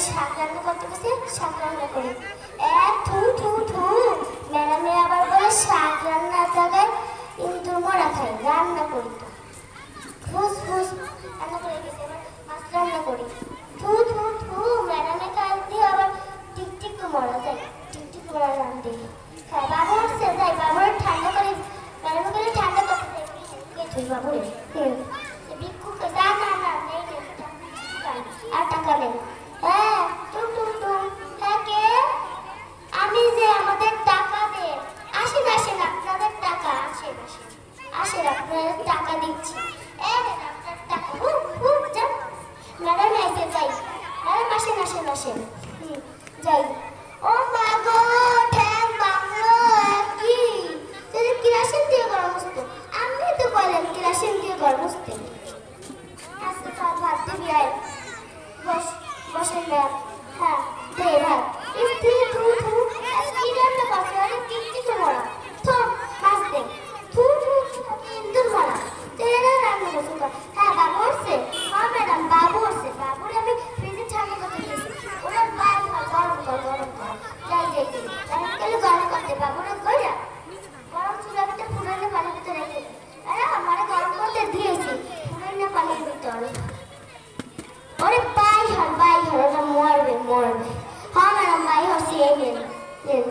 শাক রান্না করতে গেছে, শাক রান্না করি। থু থু থু, ম্যাডামে আবার বলে শাক রান্নার জায়গায় ইন্দুর মরা খাই, রান্না করি তো। ফুস ফুস রান্না করে গেছে, এবার মাছ রান্না করি। থু থু থু, ম্যাডামে কাল দিয়ে আবার টিকটিক মরা যায়, টিকটিক মরা রান্ধে খাই। বাবু উঠছে, যাই বাবুর ঠান্ডা করে, ম্যাডামে করে ঠান্ডা করতে যাই বাবুরে। ভিক্ষুক না না না, নেই নেই, আর টাকা নেই। হ্যাঁ টুম টুম টুম, হ্যাঁ কে? আমি যে আমাদের টাকা দে। আসেন আসেন, আপনাদের টাকা, আসেন আসেন আসেন, আপনাদের টাকা দিচ্ছি। আপনার টাকা, যান। ম্যাডাম এসে যাই, ম্যাডাম আসেন আসেন আসেন, যাই। ও মা গো, ঠ্যাং বাংলো কি? যদি কেরাসিন দিয়ে গরম হতো, আপনি তো বলেন কেরাসিন দিয়ে গরম হতে। আজকে সব ভাত দিবি, আয় বস, বসেন ম্যাম। হ্যাঁ দে ভাত। থু থু থু, কি রান্না করছে? আরে টিকটিকি মরা, থো মাছ দে। থু থু থু, ইন্দুর মরা, তেরা রান্না করছে তো। হ্যাঁ বাবু উঠছে, হ্যাঁ ম্যাডাম বাবু উঠছে। বাবুরে আমি ফ্রিজে ঠান্ডা করতে দিয়েছি, ওরা বাইরে গরম কর গরম কর। যাই যাই যাই, আমি গেলে গরম করতে বাবুরে কইরা গরম চুলার ভিতরে ফুরাইলে পানির ভিতরে রেখে দিই। আরে আমার গরম করতে দিয়েছি, ফুরাইলে পানির ভিতরে। ওরে বাই হর, ওরা মরবে মরবে। হ্যাঁ ম্যাডাম বাই হরছি, এই নেন নেন।